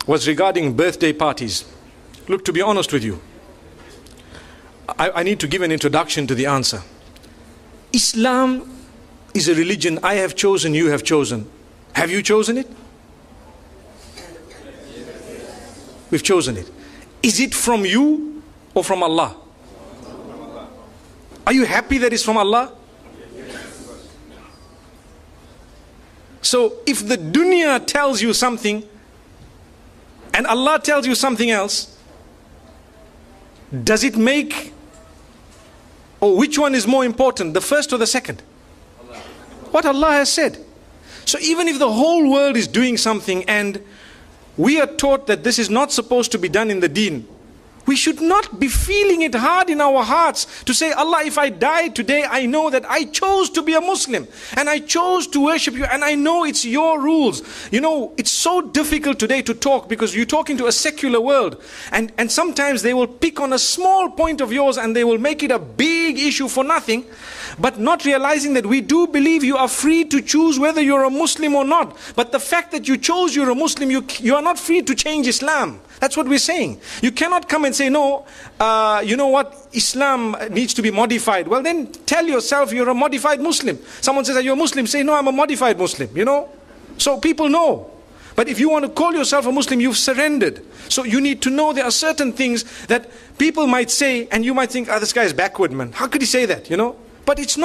was regarding birthday parties. Look, to be honest with you, I need to give an introduction to the answer. Islam is a religion I have chosen, you have chosen. Have you chosen it? We've chosen it. Is it from you or from Allah? Are you happy that it's from Allah? So if the dunya tells you something and Allah tells you something else, does it make, or which one is more important, the first or the second? What Allah has said. So even if the whole world is doing something and we are taught that this is not supposed to be done in the deen, we should not be feeling it hard in our hearts to say, Allah, if I die today, I know that I chose to be a Muslim and I chose to worship you and I know it's your rules. You know, it's so difficult today to talk because you're talking to a secular world, and sometimes they will pick on a small point of yours and they will make it a big issue for nothing, but not realizing that we do believe you are free to choose whether you're a Muslim or not. But the fact that you chose you're a Muslim, you are not free to change Islam. That's what we're saying. You cannot come and say, no, you know what, Islam needs to be modified. Well, then tell yourself you're a modified Muslim. Someone says, are you a Muslim? Say, no, I'm a modified Muslim, you know. So people know. But if you want to call yourself a Muslim, you've surrendered. So you need to know there are certain things that people might say, and you might think, oh, this guy is backward, man. How could he say that, you know? But it's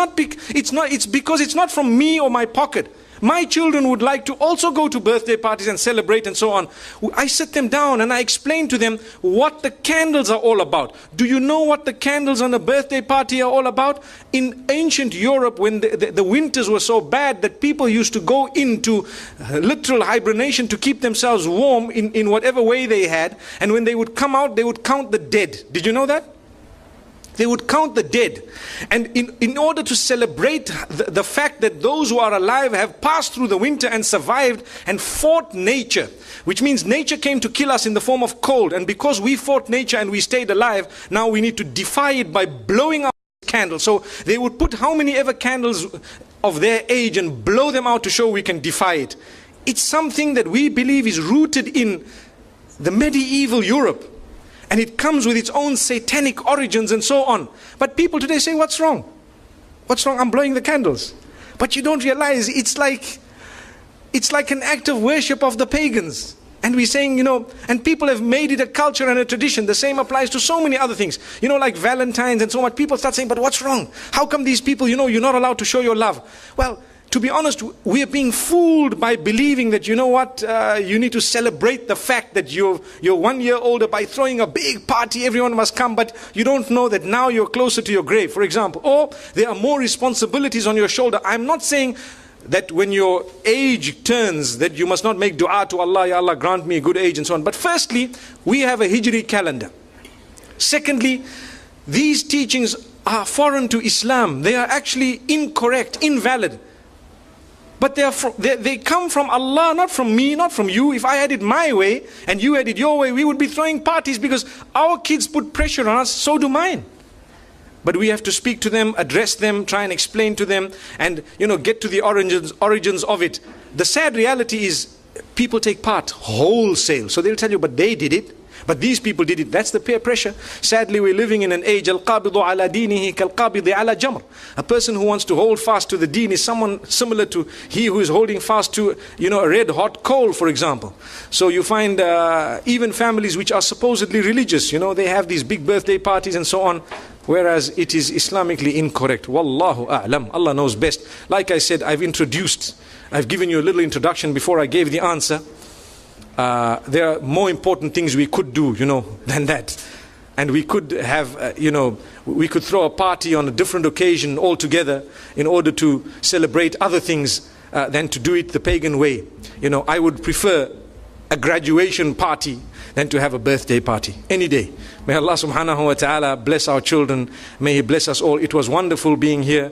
because it's not from me or my pocket. My children would like to also go to birthday parties and celebrate and so on. I sit them down and I explain to them what the candles are all about. Do you know what the candles on a birthday party are all about? In ancient Europe, when the winters were so bad that people used to go into literal hibernation to keep themselves warm in whatever way they had. And when they would come out, they would count the dead. Did you know that? They would count the dead. And in order to celebrate the fact that those who are alive have passed through the winter and survived and fought nature, which means nature came to kill us in the form of cold, and because we fought nature and we stayed alive, now we need to defy it by blowing out candles. So they would put how many ever candles of their age and blow them out to show we can defy it. It's something that we believe is rooted in the medieval Europe. And it comes with its own satanic origins and so on. But people today say, what's wrong? What's wrong? I'm blowing the candles. But you don't realize it's like an act of worship of the pagans. And we're saying, you know, and people have made it a culture and a tradition. The same applies to so many other things. You know, like Valentine's and so on. People start saying, but what's wrong? How come these people, you know, you're not allowed to show your love? Well, to be honest, we are being fooled by believing that, you know what, you need to celebrate the fact that you're 1 year older by throwing a big party, everyone must come, but you don't know that now you're closer to your grave, for example. Or there are more responsibilities on your shoulder. I'm not saying that when your age turns that you must not make dua to Allah, Ya Allah grant me a good age and so on. But firstly, we have a Hijri calendar. Secondly, these teachings are foreign to Islam. They are actually incorrect, invalid. But they come from Allah, not from me, not from you. If I had it my way and you had it your way, we would be throwing parties because our kids put pressure on us, so do mine. But we have to speak to them, address them, try and explain to them, and, you know, get to the origins of it. The sad reality is people take part wholesale. So they'll tell you, but they did it. But these people did it. That's the peer pressure. Sadly, we're living in an age, al-qabidu ala dinihi kal-qabidi ala jamr. A person who wants to hold fast to the deen is someone similar to he who is holding fast to, you know, a red hot coal, for example. So you find even families which are supposedly religious, you know, they have these big birthday parties and so on, whereas it is Islamically incorrect. Wallahu a'lam. Allah knows best. Like I said, I've given you a little introduction before I gave the answer. There are more important things we could do, you know, than that. And we could have, you know, we could throw a party on a different occasion altogether in order to celebrate other things than to do it the pagan way. You know, I would prefer a graduation party than to have a birthday party any day. May Allah subhanahu wa ta'ala bless our children. May He bless us all. It was wonderful being here.